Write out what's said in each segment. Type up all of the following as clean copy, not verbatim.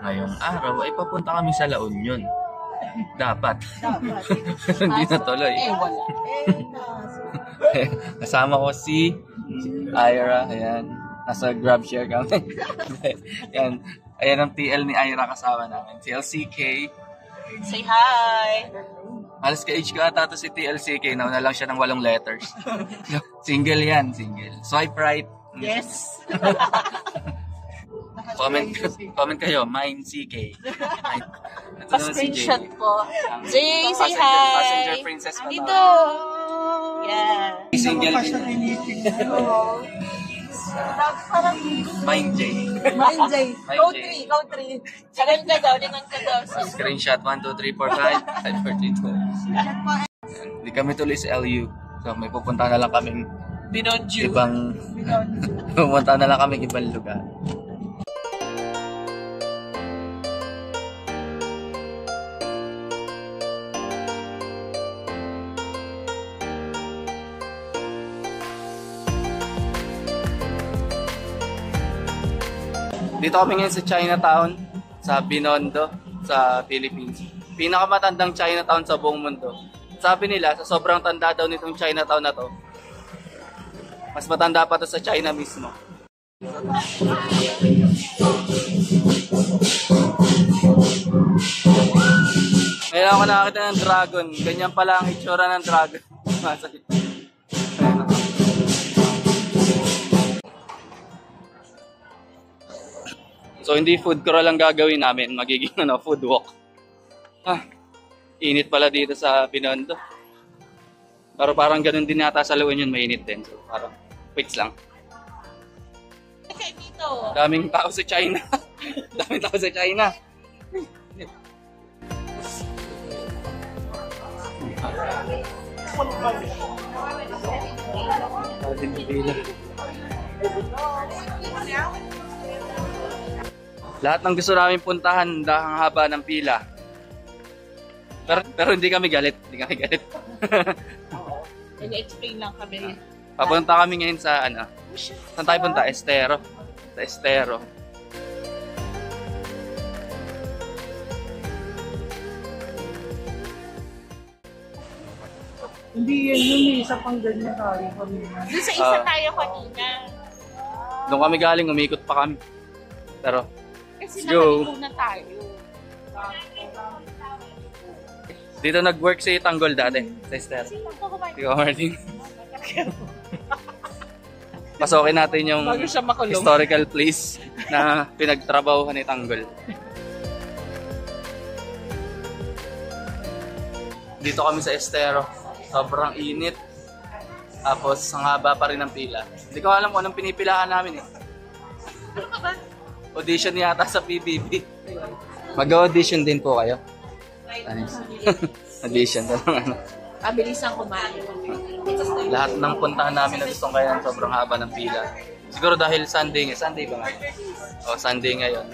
Ngayong araw ay papunta kami sa La Union. Dapat. Hindi natuloy. Wala. Kasama ko si Ira. Ayan. Nasa grab share kami. Ayan. Ayan ang TL ni Ira kasama namin. TLCK. Say hi! Halos ka-age ko ata to si TLCK. Nauna lang siya ng 8 letters. Single yan. Single. Swipe right. Yes! Comment kayo. Mine CK. Pa-screenshot po. Jay, say hi! Passenger princess pa dito! Yeah. Single din. Mine J. Mine Jay. Go 3, go 3. Sagan ka daw, lingon ka daw. Screenshot 1, 2, 3, 4, 5, 5, 4, 3, 2. Hindi kami tuloy sa LU. So may pupunta na lang kaming Binonju. pupunta na lang kaming ibang lugar. Dito kami ngayon sa Chinatown, sa Binondo, sa Philippines. Pinakamatandang Chinatown sa buong mundo. Sabi nila, sa sobrang tanda daw nitong Chinatown na to, mas matanda pa to sa China mismo. Ngayon ako nakakita ng dragon. Ganyan pala ang itsura ng dragon. So hindi food crawl lang gagawin namin, magiging food walk. Init pala dito sa Binondo. Pero parang ganun din yata sa La Union, mainit din. So parang wait lang. Dito. Daming tao sa China. Daming tao sa China. Lahat ng gusto namin puntahan, dahang haba ng pila. Pero hindi kami galit. Hindi kami galit. I-explain lang kami. Papunta kami ngayon sa saan tayo punta? Estero. Sa Estero. Hindi yan yun eh. Isa pang ganyan tayo kanina. Doon sa isa tayo kanina. Doon kami galing, umikot pa kami. Pero, Kasi let's go. nakaligo na tayo. Dito nag-work si Tanggol dati. Sa Estero. Ikaw, Martin. Pasokin natin yung Bago siya makulong. historical place na pinagtrabahuhan ni Tanggol. Dito kami sa Estero. Sobrang init. Tapos, ang haba pa rin ng pila. Hindi ko alam kung anong pinipilahan namin eh. Audition yata sa PBB. Mag-audition din po kayo. Audition. Abilisang kumain. Lahat ng puntahan namin na gustong kaya sobrang haba ng pila. Siguro dahil Sunday ba? O, Sunday ngayon.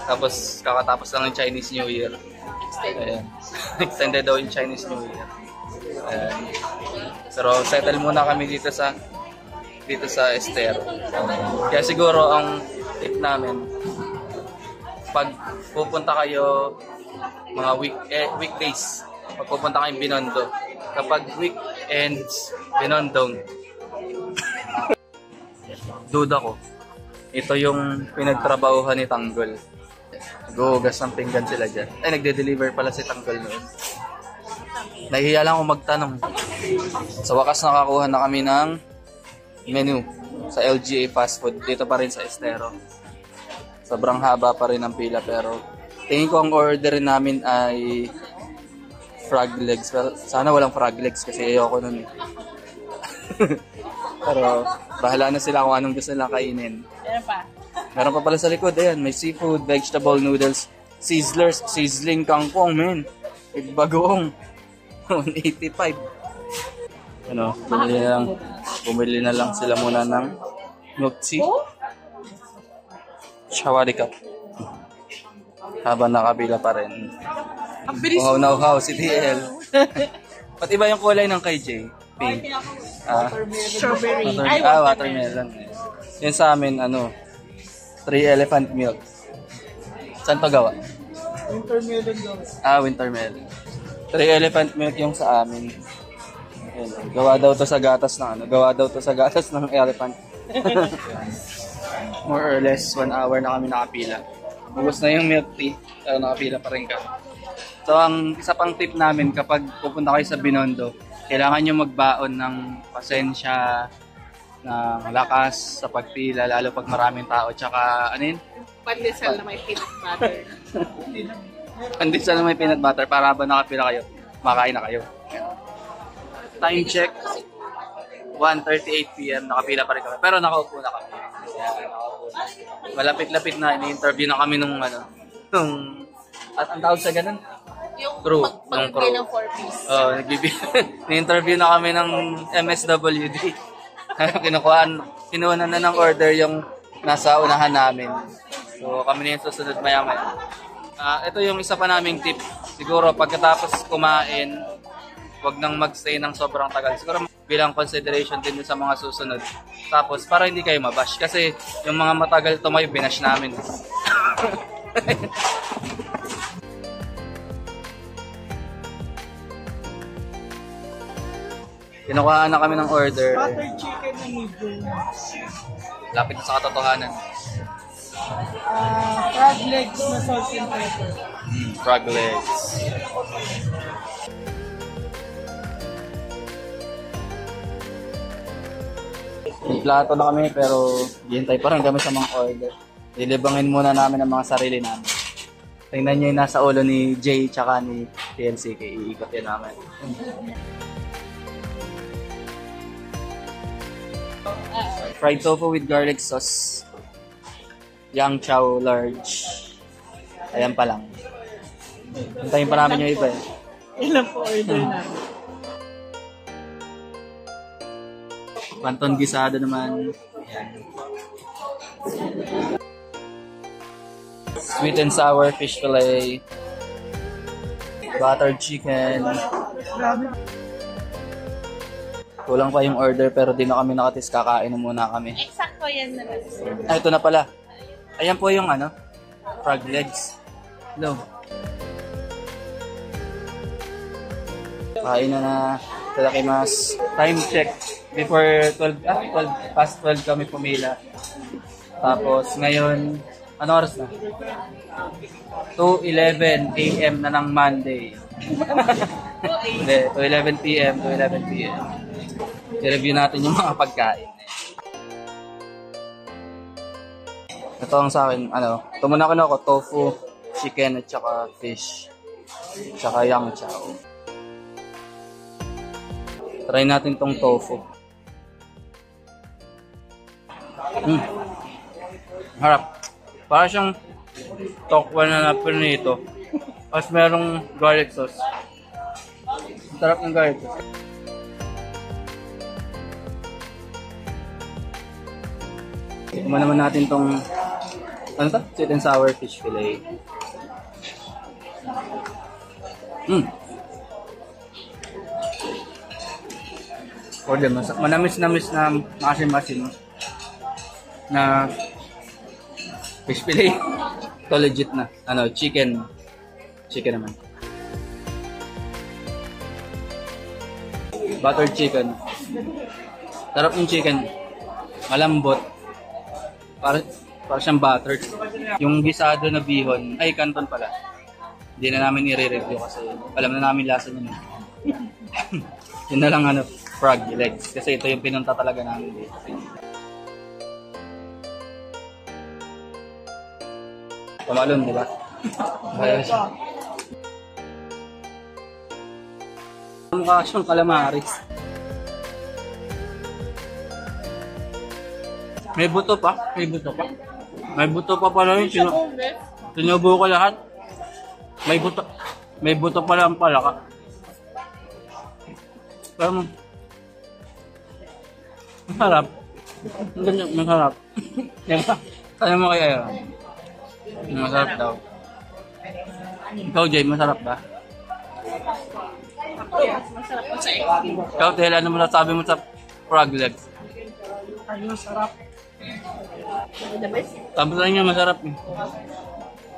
Tapos kakatapos lang ng Chinese New Year. Ayan. Extended daw yung Chinese New Year. Ayan. Pero settle muna kami dito sa Estero. Kaya siguro ang tip namin, pag pupunta kayo mga weekdays, pag pupunta kayong Binondo, kapag weekends Binondong, duda ko, ito yung pinagtrabahuhan ni Tanggol. Guhugas ng pinggan sila dyan. Ay, nagde-deliver pala si Tanggol noon. Nahihiya lang akong magtanong. Sa wakas nakakuha na kami ng menu sa LGA Fast Food. Dito pa rin sa Estero. Sobrang haba pa rin ang pila pero tingin ko ang order namin ay frog legs. Pero sana walang frog legs kasi ayoko nun eh. Pero bahala na sila kung anong gusto nilang kainin. Meron pa? Meron pa pala sa likod. Ayan, may seafood, vegetable noodles, sizzlers, sizzling kangkong, men. Bagoong. 185. Bumili na lang sila muna ng milk tea. Shawari cup. Habang nakabila pa rin. Uhaw-uhaw si TL. Pati ba yung kulay ng kay Jay? Pink. Strawberry. Watermelon. Yan sa amin, 3 elephant milk. Saan to gawa? Intermelon daw. Winter melon. 3 elephant milk yung sa amin. Ayan, gawa daw to sa gatas ng gawa daw to sa gatas ng elephant. More or less 1 hour na kami nakapila. Ubus na yung milk tea, pero nakapila pa rin kami. So ang isa pang tip namin kapag pupunta kayo sa Binondo, kailangan nyo magbaon ng pasensya, ng lakas sa pagpila, lalo pag maraming tao. Tsaka ano yun? Pandesal na may peanut butter. Pandesal na may peanut butter para habang nakapila kayo, makain na kayo. Time check, 1:38 PM, nakapila pa rin kami. Pero nakaupo na kami. Yan, nakaupo na. Malapit-lapit na, ini-interview na kami nung at ang tawag sa ganun? Yung Crew. magbigay ng 4-piece. Ni-interview na kami ng MSWD. Kinuha na ng order yung nasa unahan namin. So kami na yung susunod maya-maya. Ito yung isa pa naming tip. Siguro pagkatapos kumain, wag nang magstay ng sobrang tagal. Siguro bilang consideration din sa mga susunod. Tapos para hindi kayo mabash. Kasi yung mga matagal tumayo, binash namin. Kinukuhaan na kami ng order. Butter chicken na medium. Lapit na sa katotohanan. Frog legs na salt and pepper. Frog legs. May plato na kami pero hihintay pa rin kami sa mga order. Lilibangin muna namin ang mga sarili namin. Tingnan nyo yung nasa ulo ni Jay tsaka ni TLCK. Iikotin namin. Fried tofu with garlic sauce. Yang chow large. Ayan pa lang. Hintayin pa namin yung iba eh. Ilan po order namin? Canton gisado naman. Ayan. Sweet and sour fish fillet. Buttered chicken. Kulang pa yung order pero di na kami nakatis, kakain na muna kami. Eksakto yan na lang. Ito na pala. Ayan po yung frog legs. Hello. Kain na. Tadakimasu. Time check. Before 12 past 12 kami pumila. Tapos ngayon, ano oras na? 2:11 AM na ng Monday. Hindi, 2:11 PM, 2:11 PM. I-review natin yung mga pagkain. Ito ang sa akin, ito muna ako, tofu, chicken at saka fish. Tsaka yang chow. Try natin tong tofu. Harap. Para siyang tokwa na napinito. Tapos merong garlic sauce. Sarap ng garlic sauce. Kuma naman natin tong sweet and sour fish fillet. Order, manamis-namis na masin-masin na fish fillet. Ito legit na. Chicken. Chicken naman. Buttered chicken. Sarap yung chicken. Malambot. Para siyang buttered. Yung gisado na bihon, canton pala. Hindi na namin i-review kasi alam na namin lasa niya. Yun na lang frog legs. Kasi ito yung pinunta talaga namin dito. Tumalon, di ba? Mukha siyang calamaris. May buto pa. May buto pa pala yun. Sinubo ko lahat. May buto pala ang palaka. Pero masarap. Masarap. Kaya mo kaya yun. Masarap daw. Ikaw, Jay, masarap ba? Masarap po sa'yo. Ikaw, Tel, ano mo nasabi mo sa frog legs? Ayun, sarap. The best. Tapos lang niya masarap.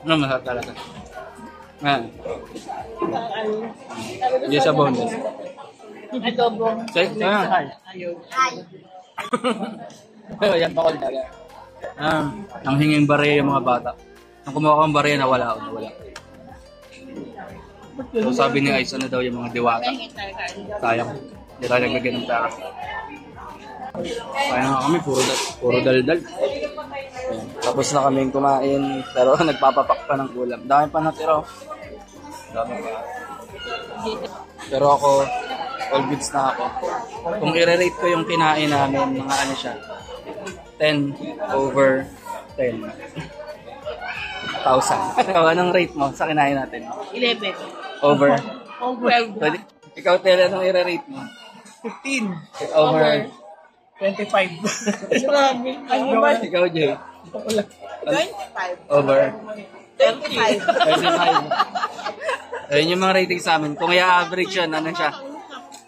Masarap talaga. Hindi siya boneless. Adobong. Ayun. Yan pa ko talaga. Ang hinging barya yung mga bata. Ang kumuha kang barya nawala. So sabi ni Ice, ano daw yung mga diwata. Sayang. Hindi tayo nagbigay ng pera. Kaya nga kami, puro daldal. Ayan. Tapos na kaming kumain, pero nagpapapak pa ng ulam. Dami pa natira. Dami pa. Pero ako, all goods na ako. Kung i-rate ko yung kinain namin, mga ano siya, 10/10,000. Anong rate mo sa kinain natin? 11. Over. 12. Ikaw, Tel, anong i-rate mo? 15. Over. 25. Grabe. Ano ba? Ikaw, Jay. 25. Over. 25. 35. Ayun yung mga rating sa amin. Kung i-average yun, ano siya?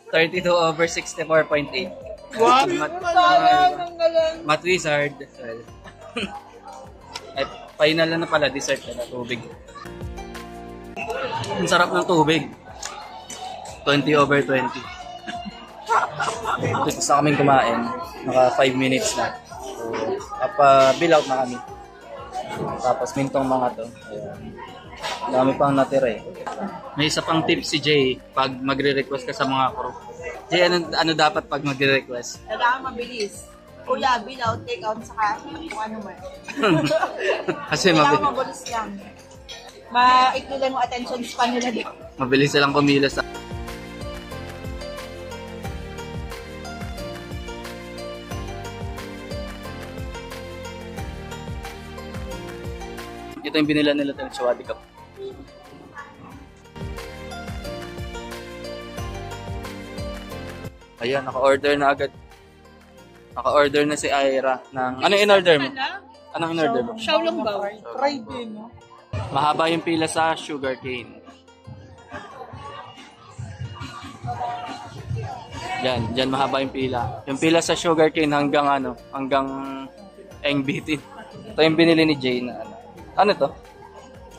32 over 64.8. Wow. Math Wizard. At final na pala, dessert na tubig. Ang sarap ng tubig. 20 over 20. Tapos na kaming kumain. Naka 5 minutes na. So, bill out na kami. Tapos mintong mga to. Ayan. Dami pang natira eh. May isa pang tip si Jay pag magre-request ka sa mga crew. Jay, ano dapat pag magre-request? Kailangan mabilis. Kuya, bill out, take out, saka kung ano man. Kasi Kailangan mabilis lang. Maikli lang yung attention span nila dito. mabilis silang kumilos. Ito yung binila nila ng Chawadi Cup. Ayan, naka-order na agad. Naka-order na si Ira ng... Anong in-order mo? Anong in-order mo? Xiaolong ba? Try din, no? Mahaba yung pila sa sugarcane. Diyan mahaba yung pila. Yung pila sa sugarcane hanggang Engbitin. Ito yung binili ni Jay na ano. Ano to?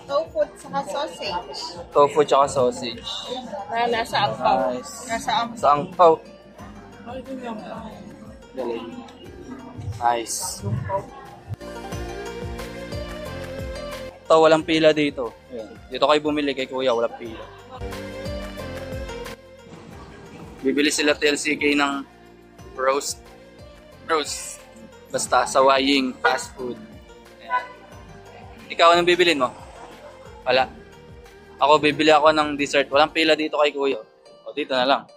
Tofu saka sausage. Tofu tsaka sausage. Nasa ampaw. Nice. Nasa ampaw. Sa angpaw. Galing. Nice. Ito, walang pila dito. Ayan. Dito kayo bumili kay Kuya, walang pila. Bibili sila TLCK ng roast. Basta sawaying fast food. Ayan. Ikaw, anong bibilin mo? Wala. Ako, bibili ako ng dessert. Walang pila dito kay Kuya. O, dito na lang.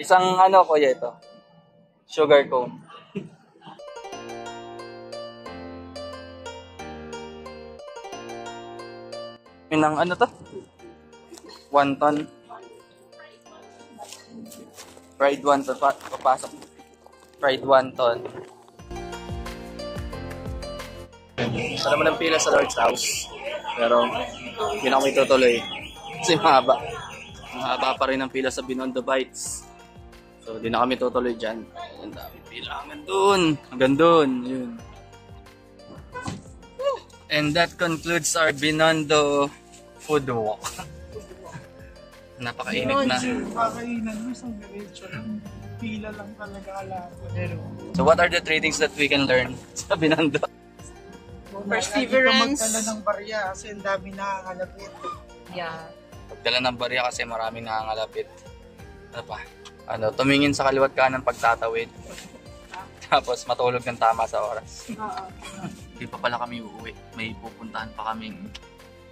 Isang Kuya, ito. Sugar cone. Yung to? Wonton. Fried wonton. Papasok. Fried wonton. Ito naman ang pila sa Lord's House. Pero, hindi na kami tutuloy. Kasi mahaba. Mahaba pa rin ang pila sa Binondo Bites. So, hindi na kami tutuloy dyan. Ang dami pila. Hanggang dun. Yun. And that concludes our Binondo food walk. Napakainit na. Kakainan mo isang diretso. Pila lang talaga alaga. So, what are the 3 things that we can learn sa Binondo? Perseverance. Magdala ng barya kasi ang dami nakakalapit. Yeah. Pagdala ng barya kasi maraming nangangalapit. Ano pa? Tumingin sa kaliwat kanan pagtatawid. Tapos matulog ng tama sa oras. Hindi pa pala kami uuwi. May pupuntahan pa kaming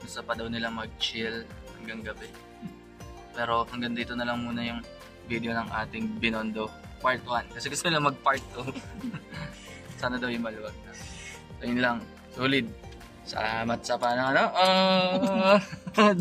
gusto pa daw nila mag-chill hanggang gabi. Pero hanggang dito na lang muna yung video ng ating Binondo Part 1. Kasi gusto nila mag-Part 2. Sana daw yung maluwag na. So yun lang. Solid. Salamat sa pananood.